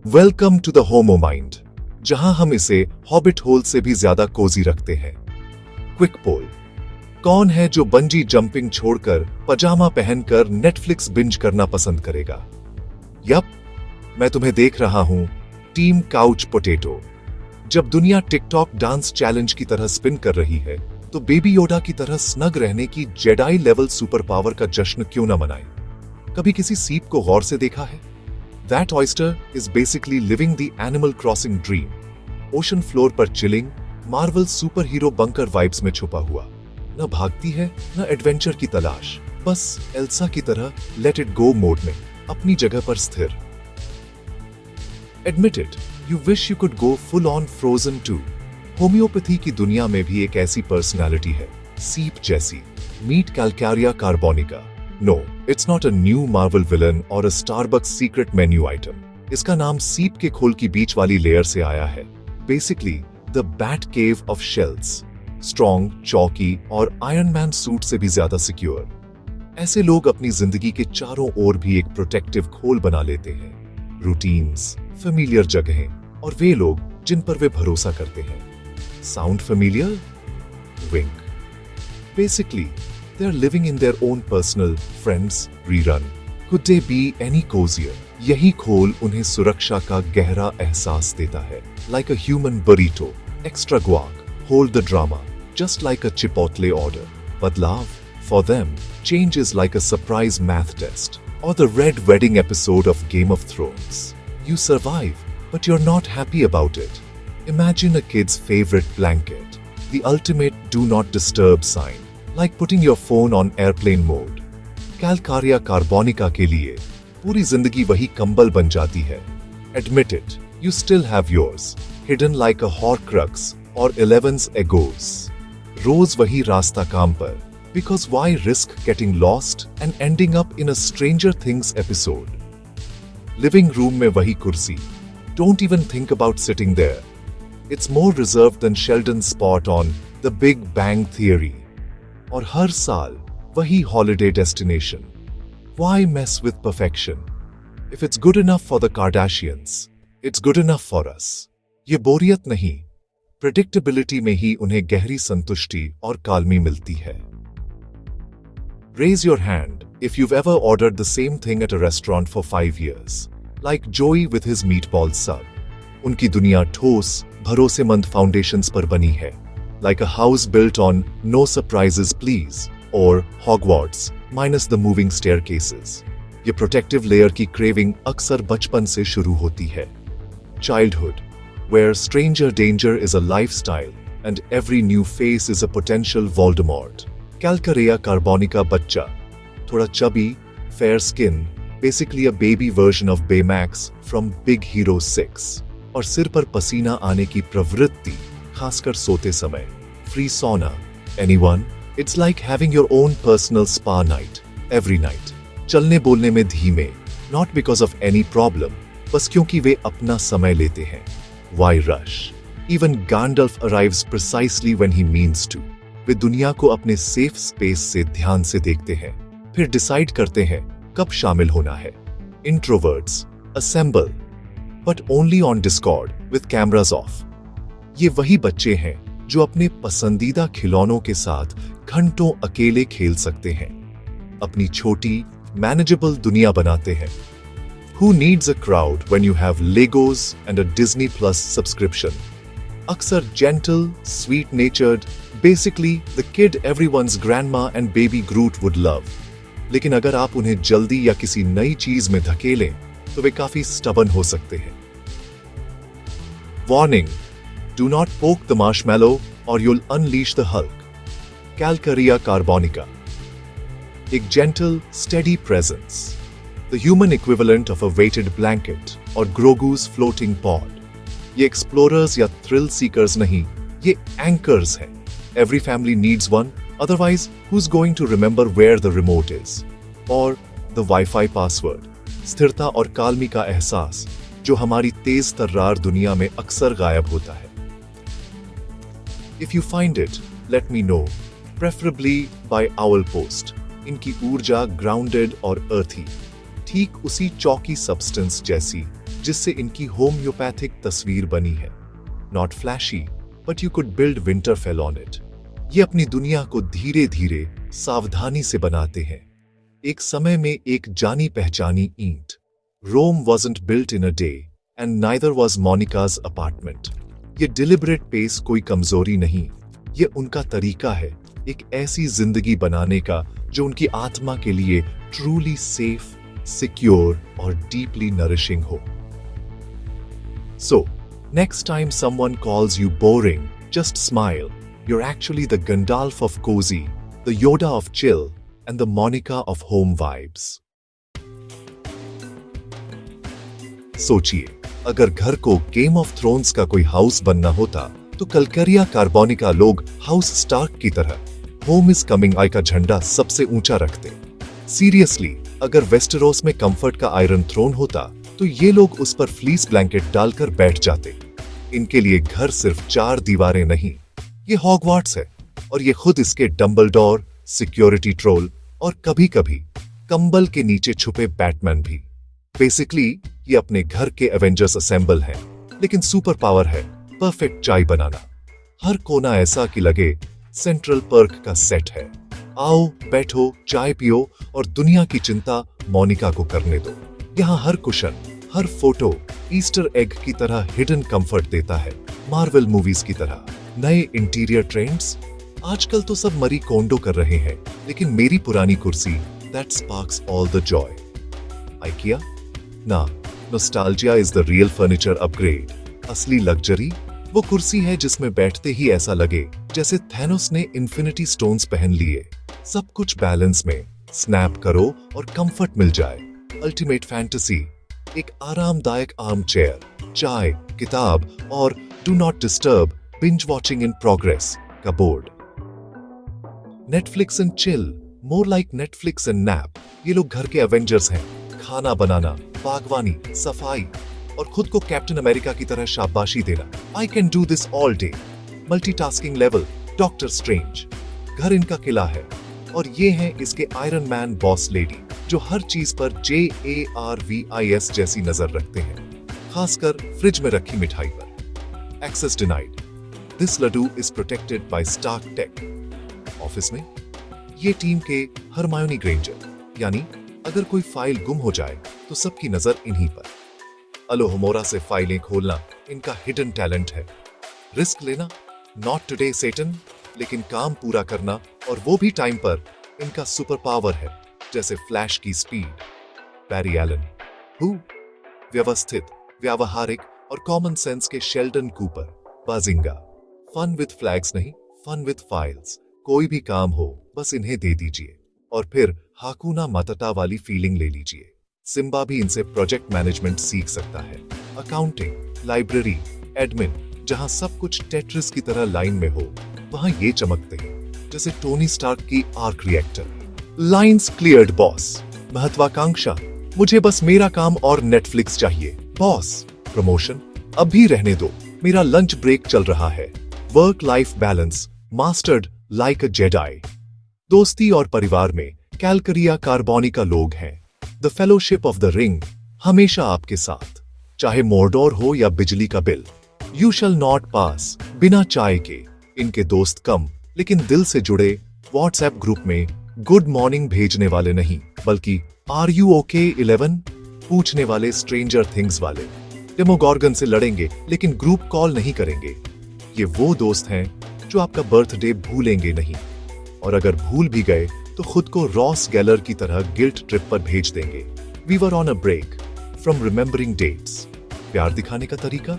Welcome to the homo mind, जहां हम इसे हॉबिट होल से भी ज्यादा कोजी रखते हैं। क्विक पोल, कौन है जो बंजी जंपिंग छोड़कर पजामा पहनकर नेटफ्लिक्स बिंज करना पसंद करेगा? यप, मैं तुम्हें देख रहा हूं, टीम काउच पोटैटो। जब दुनिया टिकटॉक डांस चैलेंज की तरह स्पिन कर रही है, तो बेबी योडा की तरह स्नग रहने की जेडाई लेवल सुपर पावर का जश्न क्यों न मनाए? कभी किसी सीप को गौर से देखा है? That oyster is basically living the Animal Crossing dream. Ocean floor पर chilling, Marvel superhero bunker vibes में छुपा हुआ। न भागती है, न एडवेंचर की तलाश, बस एल्सा की तरह लेट इट गो मोड में अपनी जगह पर स्थिर। Admit it, you wish you could go full on Frozen too. Homeopathy की दुनिया में भी एक ऐसी पर्सनालिटी है, सीप जैसी। Meet Calcarea carbonica. No, it's not a new Marvel villain or a Starbucks secret menu item. इसका नाम सीप के खोल की बीच वाली लेयर से आया है। Basically, the Bat Cave of Shells. Strong, chalky और Iron Man सूट से भी ज्यादा सिक्योर। ऐसे लोग अपनी जिंदगी के चारों ओर भी एक प्रोटेक्टिव खोल बना लेते हैं। रूटीन्स, फेमिलियर जगहें और वे लोग जिन पर वे भरोसा करते हैं। Sound familiar? Wink. Basically, they are living in their own personal friends rerun. Could they be any cozier? यही खोल उन्हें सुरक्षा का गहरा एहसास देता है। Like a human burrito, extra guac, hold the drama, just like a Chipotle order. But love, for them, change is like a surprise math test, or the red wedding episode of Game of Thrones. You survive, but you're not happy about it. Imagine a kid's favorite blanket, the ultimate do not disturb sign. Like putting your phone on airplane mode. Calcarea carbonica के लिए पूरी जिंदगी वही कंबल बन जाती है। Admit it, you still have yours, hidden like a Horcrux or 11's egos. रोज वही रास्ता काम पर, because why risk getting lost and ending up in a Stranger Things episode? Living room में वही कुर्सी. Don't even think about sitting there. It's more reserved than Sheldon's spot on The Big Bang Theory. और हर साल वही holiday destination. Why mess with perfection? If it's good enough for the Kardashians, it's good enough for us. ये बोरियत नहीं, predictability में ही उन्हें गहरी संतुष्टि और काल्मी मिलती है। Raise your hand if you've ever ordered the same thing at a restaurant for 5 years, like Joey with his meatball sub. उनकी दुनिया ठोस, भरोसेमंद फाउंडेशंस पर बनी है। Like a house built on no surprises please, or Hogwarts minus the moving staircases. ये protective layer की craving अक्सर बचपन से शुरू होती है। Childhood, where stranger danger is a lifestyle and every new face is a potential Voldemort. Calcarea carbonica बच्चा, थोड़ा chubby, fair skin, basically a baby version of Baymax from Big Hero 6, और सिर पर पसीना आने की प्रवृत्ति, खासकर सोते समय। Free sauna. Anyone? It's like having your own personal spa night every night. चलने बोलने में धीमे, not because of any problem, बस क्योंकि वे अपना समय लेते हैं। Why rush? Even Gandalf arrives precisely when he means to. वे दुनिया को अपने सेफ स्पेस से ध्यान से देखते हैं, फिर डिसाइड करते हैं कब शामिल होना है। Introverts assemble, but only on Discord with cameras off. ये वही बच्चे हैं जो अपने पसंदीदा खिलौनों के साथ घंटों अकेले खेल सकते हैं, अपनी छोटी मैनेजेबल दुनिया बनाते हैं। Who needs a crowd when you have Legos and a Disney Plus subscription? अक्सर gentle, sweet-natured, basically the kid everyone's grandma and baby Groot would love. लेकिन अगर आप उन्हें जल्दी या किसी नई चीज में धकेलें, तो वे काफी stubborn हो सकते हैं। Warning! Do not poke the marshmallow or you'll unleash the Hulk. Calcarea carbonica. एक gentle, steady presence. The human equivalent of a weighted blanket or Grogu's floating pod. ये explorers या thrill seekers नहीं, ये anchors हैं. Every family needs one, otherwise who's going to remember where the remote is? Or the Wi-Fi password. स्थिरता और काल्मी का एहसास, जो हमारी तेज तर्रार दुनिया में अक्सर गायब होता है। If you find it, let me know, preferably by Owl Post. इनकी ऊर्जा grounded और earthy, ठीक उसी चौकी substance जैसी जिससे इनकी होम्योपैथिक तस्वीर बनी है। Not flashy, but you could build Winterfell on it. ये अपनी दुनिया को धीरे धीरे सावधानी से बनाते हैं। एक समय में एक जानी पहचानी ईंट। रोम wasn't built in a day, and neither was Monica's apartment. ये डिलिबरेट पेस कोई कमजोरी नहीं, ये उनका तरीका है एक ऐसी जिंदगी बनाने का जो उनकी आत्मा के लिए ट्रूली सेफ, सिक्योर और डीपली नरिशिंग हो। So, next time someone calls you boring, just smile. You're actually the Gandalf of cozy, the Yoda of chill, and the Monica of home vibes. सोचिए, अगर घर को गेम ऑफ थ्रोन्स का कोई house बनना होता तो कलकरिया कार्बोनिका लोग हाउस स्टार्क की तरह होम इज कमिंग आई का झंडा सबसे ऊंचा रखते। सीरियसली, अगर वेस्टेरोस में कंफर्ट का आयरन थ्रोन होता तो ये लोग उस पर फ्लीस ब्लैंकेट डालकर बैठ जाते। इनके लिए घर सिर्फ 4 दीवारें नहीं, ये हॉगवार्ट्स है, और ये खुद इसके डंबलडोर, सिक्योरिटी ट्रोल और कभी कभी कंबल के नीचे छुपे बैटमैन भी। बेसिकली ये अपने घर के एवेंजर्स असेंबल हैं, लेकिन सुपर पावर है परफेक्ट चाय बनाना। हर कोना ऐसा कि लगे सेंट्रल पर्क का सेट है। आओ, बैठो, चाय पियो और दुनिया की चिंता मोनिका को करने दो। यहाँ हर कुशन, हर फोटो ईस्टर एग की तरह हिडन कंफर्ट देता है, मार्वल मूवीज की तरह। नए इंटीरियर ट्रेंड्स आजकल तो सब मरी कोंडो कर रहे हैं, लेकिन मेरी पुरानी कुर्सी that sparks all the Joy. IKEA? ना, nostalgia is the real furniture upgrade. असली लग्जरी वो कुर्सी है जिसमें बैठते ही ऐसा लगे जैसे थैनोस ने इन्फिनिटी स्टोन्स पहन लिए। सब कुछ बैलेंस में, स्नैप करो और कंफर्ट मिल जाए। अल्टीमेट फैंटेसी, एक आरामदायक आर्म चेयर, चाय, किताब और do not disturb binge watching in progress का बोर्ड। Netflix and chill, more like Netflix and nap. ये लोग घर के एवेंजर्स हैं। खाना बनाना, बागवानी, सफाई और खुद को कैप्टन अमेरिका की तरह शाबाशी देना। I can do this all day. Multitasking level, doctor strange. घर इनका किला है और ये हैं इसके आयरन मैन बॉस लेडी, जो हर चीज पर JARVIS जैसी नजर रखते हैं, खासकर फ्रिज में रखी मिठाई पर। Access denied, this laddoo is protected by Stark tech. Office में ये टीम के हरमायोनी ग्रेंजर, यानी अगर कोई फाइल गुम हो जाए तो सबकी नजर इन्हीं पर। अलोहमोरा से फाइलें खोलना इनका हिडन टैलेंट है। रिस्क लेना, नॉट टुडे सेटन, लेकिन काम पूरा करना और वो भी टाइम पर, इनका सुपर पावर है, जैसे फ्लैश की स्पीड। Barry Allen, who? व्यवस्थित, व्यावहारिक और कॉमन सेंस के Sheldon Cooper. Bazinga, fun with flags नहीं, फन विद फाइल्स। कोई भी काम हो बस इन्हें दे दीजिए और फिर हाकुना माताटा वाली फीलिंग ले लीजिए। सिम्बा भी इनसे प्रोजेक्ट मैनेजमेंट सीख सकता है। अकाउंटिंग, लाइब्रेरी, एडमिन, जहां सब कुछ टेट्रिस की तरह लाइन में हो, वहां ये चमकते हैं जैसे टोनी स्टार्क की arc reactor. Lines cleared boss, महत्वाकांक्षा, मुझे बस मेरा काम और नेटफ्लिक्स चाहिए। बॉस, प्रमोशन अब भी रहने दो, मेरा लंच ब्रेक चल रहा है। Work life balance mastered like अ जेडाई। दोस्ती और परिवार में कैलकरिया कार्बोनिका लोग हैं। The fellowship of the ring, हमेशा आपके साथ, चाहे मोर्डोर हो या बिजली का bill. You shall not pass, बिना चाय के। इनके दोस्त कम लेकिन दिल से जुड़े। व्हाट्सएप ग्रुप में गुड मॉर्निंग भेजने वाले नहीं, बल्कि आर यू ओके 11 पूछने वाले स्ट्रेंजर थिंग्स वाले। डेमोगॉर्गन से लड़ेंगे लेकिन ग्रुप कॉल नहीं करेंगे। ये वो दोस्त हैं जो आपका बर्थडे भूलेंगे नहीं, और अगर भूल भी गए तो खुद को रॉस गेलर की तरह गिल्ट ट्रिप पर भेज देंगे। We were on a break from remembering dates. प्यार दिखाने का तरीका,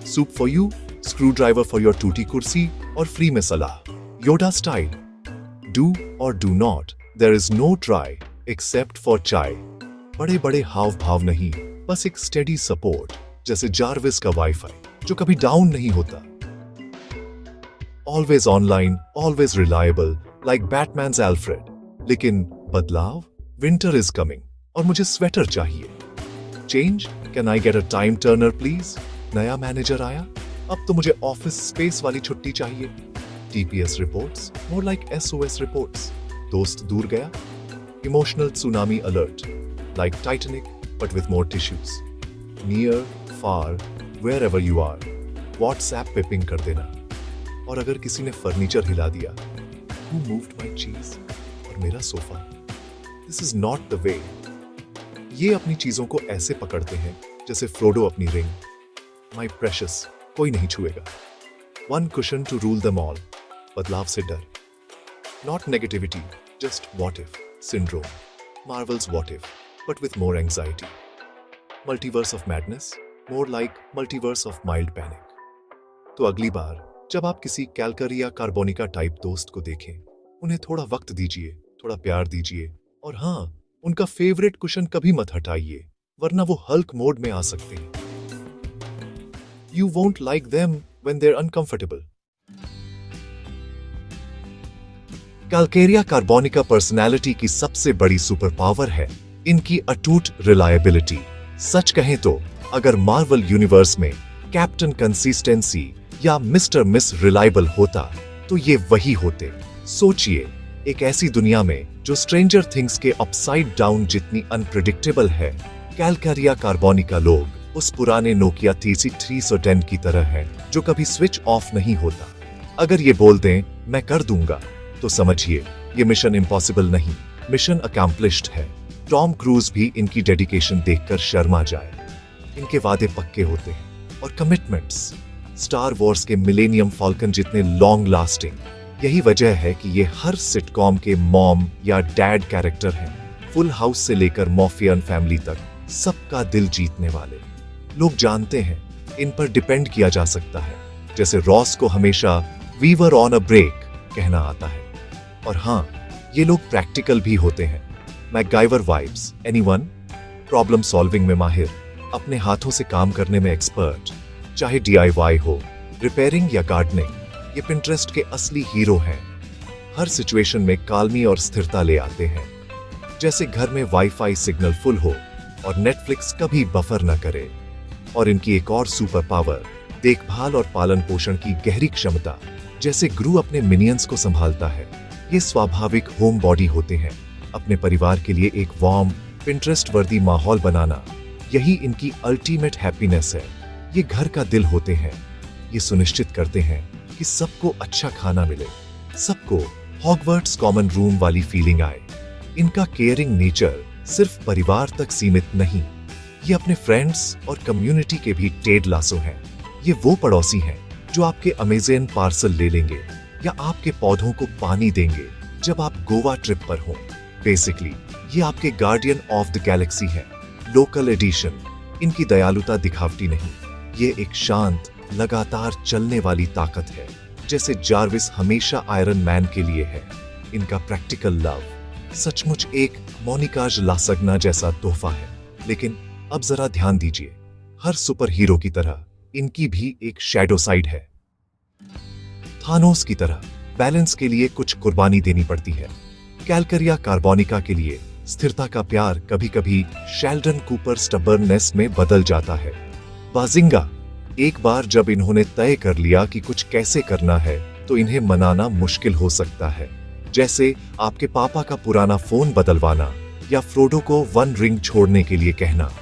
soup for you, screwdriver for your टूटी कुर्सी और फ्री में सलाह। योडा स्टाइल, डू और do not, there is no try except for chai. बड़े बड़े हाव भाव नहीं, बस एक स्टेडी सपोर्ट, जैसे जार्विस का वाईफाई जो कभी डाउन नहीं होता। Always online, always reliable, like Batman's Alfred. लेकिन बदलाव, विंटर इज कमिंग और मुझे स्वेटर चाहिए। Change, can I get a time Turner please? नया मैनेजर आया, अब तो मुझे ऑफिस स्पेस वाली छुट्टी चाहिए। TPS reports, more like SOS reports. दोस्त दूर गया, emotional tsunami alert, like Titanic but with more tissues. Near far wherever you are WhatsApp पे पिंग कर देना। और अगर किसी ने फर्नीचर हिला दिया, हु मूव्ड माई चीज और मेरा sofa, this is not the way. ये अपनी चीजों को ऐसे पकड़ते हैं जैसे फ्रोडो अपनी रिंग, माई प्रेशियस कोई नहीं छुएगा। One cushion to rule them all, बदलाव से डर। Not negativity, just what if syndrome, Marvel's what if but with more anxiety. Multiverse of madness, more like multiverse of mild panic. तो अगली बार जब आप किसी कैलकरिया कार्बोनिका टाइप दोस्त को देखें, उन्हें थोड़ा वक्त दीजिए, थोड़ा प्यार दीजिए, और हाँ, उनका फेवरेट कुशन कभी मत हटाइए, वरना वो हल्क मोड में आ सकते हैं। You won't like them when they're uncomfortable. Calcarea carbonica personality की सबसे बड़ी सुपर पावर है इनकी अटूट रिलायबिलिटी। सच कहें तो अगर मार्वल यूनिवर्स में कैप्टन कंसिस्टेंसी या मिस्टर मिस रिलायबल होता तो ये वही होते। सोचिए, एक ऐसी दुनिया में जो स्ट्रेंजर थिंग्स के अपसाइड डाउन जितनी अनप्रिडिक्टेबल है, कैलकेरिया कार्बोनिका लोग उस पुराने नोकिया TC-310 की तरह है जो कभी स्विच ऑफ नहीं होता। अगर ये बोल दें मैं कर दूंगा, तो समझिए ये मिशन इम्पॉसिबल नहीं, मिशन अकम्प्लिश्ड है। टॉम क्रूज भी इनकी डेडिकेशन देखकर शर्मा जाए। इनके वादे पक्के होते हैं और कमिटमेंट्स स्टार वॉर्स के मिलेनियम फॉल्कन जितने लॉन्ग लास्टिंग। यही वजह है कि ये हर सिटकॉम के मॉम या डैड कैरेक्टर हैं। फुल हाउस से लेकर मॉफियन फैमिली तक सबका दिल जीतने वाले। लोग जानते हैं इन पर डिपेंड किया जा सकता है, जैसे रॉस को हमेशा we were on a break कहना आता है। और हाँ, ये लोग प्रैक्टिकल भी होते हैं। मैकगाइवर वाइब्स, एनीवन? प्रॉब्लम सॉल्विंग में माहिर, अपने हाथों से काम करने में एक्सपर्ट, चाहे DIY हो, रिपेयरिंग या गार्डनिंग, ये पिंटरेस्ट के असली हीरो हैं। हर सिचुएशन में काल्मी और स्थिरता ले आते हैं, जैसे घर में वाईफाई सिग्नल फुल हो और नेटफ्लिक्स कभी बफर न करे। और इनकी एक और सुपर पावर, देखभाल और पालन पोषण की गहरी क्षमता, जैसे ग्रू अपने मिनियंस को संभालता है। ये स्वाभाविक होम बॉडी होते हैं। अपने परिवार के लिए एक वार्म, पिंटरेस्ट वर्दी माहौल बनाना, यही इनकी अल्टीमेट हैप्पीनेस है। ये घर का दिल होते हैं। ये सुनिश्चित करते हैं कि सबको अच्छा खाना मिले, सबको हॉगवर्ट्स कॉमन रूम वाली फीलिंग आए। इनका केयरिंग नेचर सिर्फ परिवार तक सीमित नहीं, ये अपने फ्रेंड्स और कम्युनिटी के भी टेड लासो हैं। ये वो पड़ोसी हैं जो आपके अमेज़न पार्सल ले लेंगे या आपके पौधों को पानी देंगे जब आप गोवा ट्रिप पर हो। बेसिकली ये आपके गार्डियन ऑफ द गैलेक्सी है, लोकल एडिशन। इनकी दयालुता दिखावटी नहीं, ये एक शांत, लगातार चलने वाली ताकत है, जैसे जार्विस हमेशा आयरन मैन के लिए है। इनका प्रैक्टिकल लव सचमुच एक मोनिकाज लासगना जैसा तोहफा है। लेकिन अब जरा ध्यान दीजिए, हर सुपर हीरो की तरह इनकी भी एक शैडो साइड है। थानोस की तरह बैलेंस के लिए कुछ कुर्बानी देनी पड़ती है। कैलकेरिया कार्बोनिका के लिए स्थिरता का प्यार कभी-कभी शेल्डन कूपर स्टबर्ननेस में बदल जाता है। बाजिंगा, एक बार जब इन्होंने तय कर लिया कि कुछ कैसे करना है, तो इन्हें मनाना मुश्किल हो सकता है। जैसे आपके पापा का पुराना फोन बदलवाना या फ्रोडो को वन रिंग छोड़ने के लिए कहना।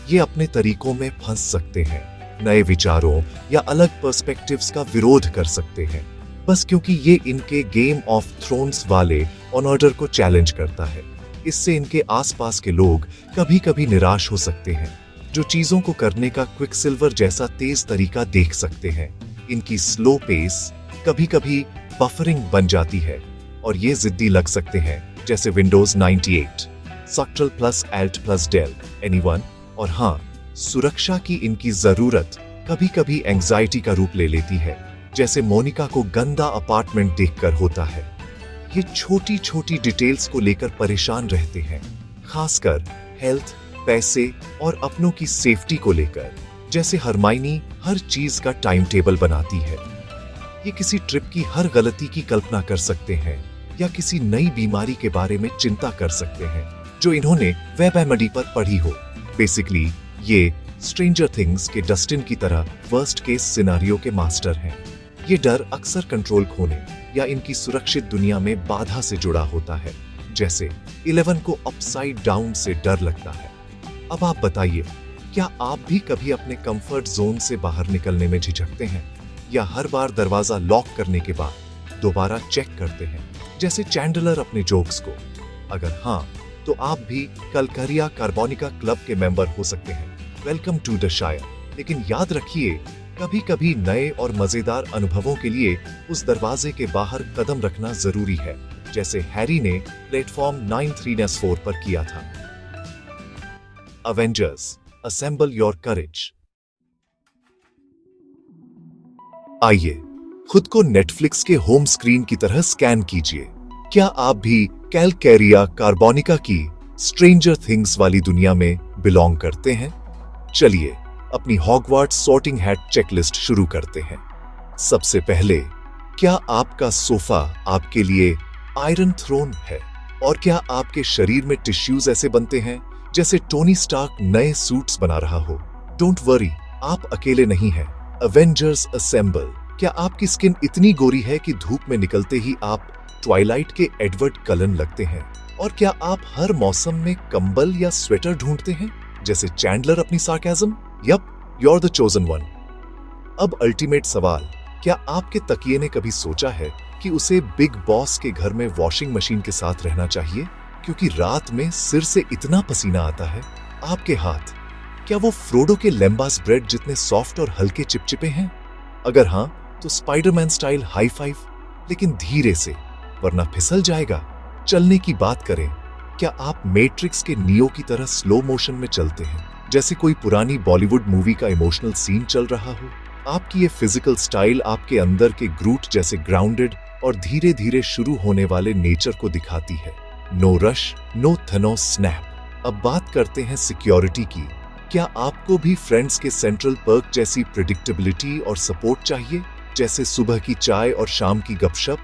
ये अपने तरीकों में फंस सकते हैं, नए विचारों या अलग पर्सपेक्टिव्स का विरोध कर सकते हैं, बस क्योंकि ये इनके गेम ऑफ थ्रोन्स वाले ऑन ऑर्डर को चैलेंज करता है। इससे इनके आसपास के लोग कभी कभी निराश हो सकते हैं, जो चीजों को करने का क्विक सिल्वर जैसा तेज तरीका देख सकते हैं। इनकी स्लो पेस कभी कभी बफरिंग बन जाती है और ये जिद्दी लग सकते हैं, जैसे Windows 98, control plus alt plus del, anyone? और हाँ, सुरक्षा की इनकी जरूरत कभी कभी एंजाइटी का रूप ले लेती है, जैसे मोनिका को गंदा अपार्टमेंट देखकर होता है। ये छोटी छोटी डिटेल्स को लेकर परेशान रहते हैं, खासकर हेल्थ, पैसे और अपनों की सेफ्टी को लेकर, जैसे हरमाइनी हर चीज का टाइम टेबल बनाती है। ये किसी ट्रिप की हर गलती की कल्पना कर सकते हैं या किसी नई बीमारी के बारे में चिंता कर सकते हैं जो इन्होंने वेबएमडी पर पढ़ी हो। बेसिकली ये स्ट्रेंजर थिंग्स के डस्टिन की तरह वर्स्ट केस सिनारियो के मास्टर हैं। ये डर अक्सर कंट्रोल खोने या इनकी सुरक्षित दुनिया में बाधा से जुड़ा होता है, जैसे 11 को अपसाइड डाउन से डर लगता है। अब आप बताइए, क्या आप भी कभी अपने कंफर्ट जोन से बाहर निकलने में झिझकते हैं या हर बार दरवाजा लॉक करने के बाद दोबारा चेक करते हैं, जैसे चैंडलर अपने जोक्स को? अगर हाँ, तो आप भी कैलकारिया कार्बोनिका क्लब के मेंबर हो सकते हैं। वेलकम टू द शायर। लेकिन याद रखिए, कभी कभी नए और मजेदार अनुभवों के लिए उस दरवाजे के बाहर कदम रखना जरूरी है, जैसे हैरी ने प्लेटफॉर्म 93-4 पर किया था। अवेंजर्स, असेंबल योर करेज। आइए खुद को नेटफ्लिक्स के होम स्क्रीन की तरह स्कैन कीजिए। क्या आप भी कैलकारिया कार्बोनिका की स्ट्रेंजर थिंग्स वाली दुनिया में बिलोंग करते हैं? चलिए अपनी हॉगवार्ट्स सॉर्टिंग हैट चेकलिस्ट शुरू करते हैं। सबसे पहले, क्या आपका सोफा आपके लिए आयरन थ्रोन है? और क्या आपके शरीर में टिश्यूज ऐसे बनते हैं जैसे टोनी स्टार्क नए सूट्स बना रहा हो? डोंट वरी, आप अकेले नहीं हैं। Avengers assemble. क्या आपकी स्किन इतनी गोरी है कि धूप में निकलते ही आप ट्वाइलाइट के एडवर्ड कलन लगते हैं? और क्या आप हर मौसम में कंबल या स्वेटर ढूंढते हैं, जैसे चैंडलर अपनी sarcasm? Yup, you are the chosen one. अब अल्टीमेट सवाल, क्या आपके तकिए ने कभी सोचा है कि उसे बिग बॉस के घर में वॉशिंग मशीन के साथ रहना चाहिए, क्योंकि रात में सिर से इतना पसीना आता है? आपके हाथ, क्या वो फ्रोडो के लेम्बास ब्रेड जितने सॉफ्ट और हल्के चिपचिपे हैं? अगर हाँ, तो स्पाइडरमैन स्टाइल हाई फाइव, लेकिन धीरे से, वरना फिसल जाएगा। चलने की बात करें, क्या आप मैट्रिक्स के नियो की तरह स्लो मोशन में चलते हैं, जैसे कोई पुरानी बॉलीवुड मूवी का इमोशनल सीन चल रहा हो? आपकी ये फिजिकल स्टाइल आपके अंदर के ग्रूट जैसे ग्राउंडेड और धीरे धीरे शुरू होने वाले नेचर को दिखाती है। No rush, no Thanos snap. अब बात करते हैं सिक्योरिटी की। क्या आपको भी फ्रेंड्स के सेंट्रल पर्क जैसी प्रिडिक्टेबिलिटी और सपोर्ट चाहिए, जैसे सुबह की चाय और शाम की गपशप?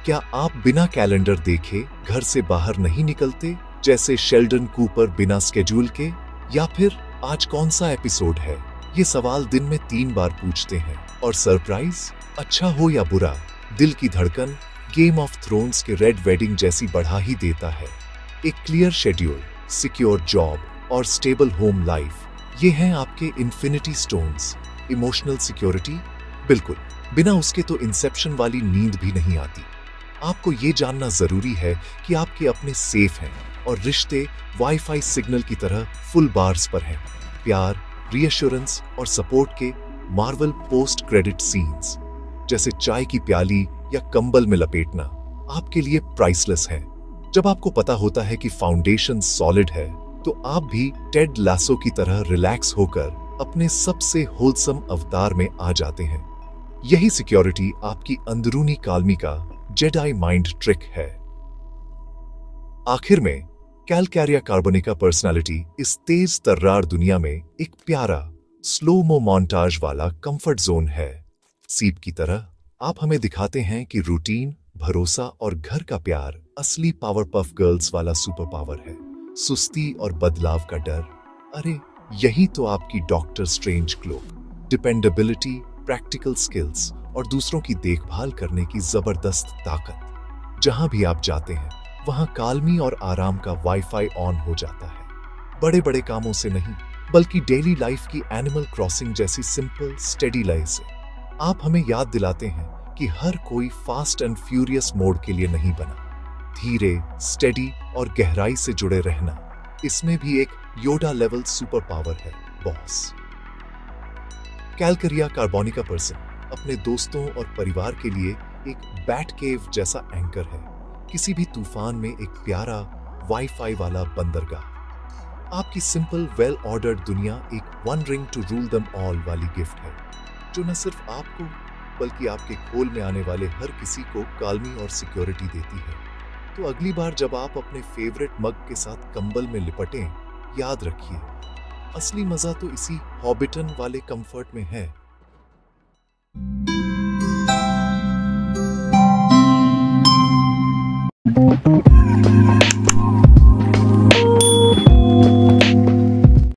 क्या आप बिना कैलेंडर देखे घर से बाहर नहीं निकलते, जैसे शेल्डन कूपर बिना स्केड्यूल के? या फिर आज कौन सा एपिसोड है, ये सवाल दिन में 3 बार पूछते हैं। और सरप्राइज, अच्छा हो या बुरा, दिल की धड़कन गेम ऑफ थ्रोन्स के रेड वेडिंग जैसी बढ़ा ही देता है। एक क्लियर शेड्यूल, सिक्योर जॉब और स्टेबल होम लाइफ, ये हैं आपके इन्फिनिटी स्टोन्स। इमोशनल सिक्योरिटी, बिल्कुल, बिना उसके तो इंसेप्शन वाली नींद भी नहीं आती। आपको ये जानना जरूरी है कि आपके अपने सेफ हैं और रिश्ते वाईफाई सिग्नल की तरह फुल बार्स पर हैं। प्यार, रीअश्योरेंस और सपोर्ट के मार्वल पोस्ट क्रेडिट सीन्स, जैसे चाय की प्याली या कंबल में लपेटना, आपके लिए प्राइसलेस है। जब आपको पता होता है कि फाउंडेशन सॉलिड है, तो आप भी टेड लासो की तरह रिलैक्स होकर अपने सबसे होलसम अवतार में आ जाते हैं। यही सिक्योरिटी आपकी अंदरूनी काल्मी का जेडाई माइंड ट्रिक है। आखिर में, कैलकारिया कार्बोनिका पर्सनालिटी इस तेज तर्रार दुनिया में एक प्यारा स्लो-मो मोन्टाज वाला कंफर्ट जोन है। सीप की तरह आप हमें दिखाते हैं कि रूटीन, भरोसा और घर का प्यार असली पावर पफ गर्ल्स वाला सुपर पावर है। सुस्ती और बदलाव का डर, अरे यही तो आपकी Doctor Strange cloak. Dependability, practical skills और दूसरों की देखभाल करने की जबरदस्त ताकत। जहां भी आप जाते हैं, वहां काल्मी और आराम का वाईफाई ऑन हो जाता है। बड़े बड़े कामों से नहीं, बल्कि डेली लाइफ की एनिमल क्रॉसिंग जैसी सिंपल स्टेडी लय से आप हमें याद दिलाते हैं कि हर कोई फास्ट एंड फ्यूरियस मोड के लिए नहीं बना। धीरे, स्टेडी और गहराई से जुड़े रहना, इसमें भी एक योडा लेवल सुपर पावर है बॉस। कैलकारिया कार्बोनिका पर्सन अपने दोस्तों और परिवार के लिए एक बैट केव जैसा एंकर है, किसी भी तूफान में एक प्यारा वाईफाई वाला बंदरगाह। आपकी सिंपल वेल ऑर्डर्ड दुनिया एक one ring to rule them all वाली गिफ्ट है, जो न सिर्फ आपको बल्कि आपके खोल में आने वाले हर किसी को काल्मी और सिक्योरिटी देती है। तो अगली बार जब आप अपने फेवरेट मग के साथ कंबल में लिपटें, याद रखिए, असली मजा तो इसी हॉबिटन वाले कंफर्ट में है।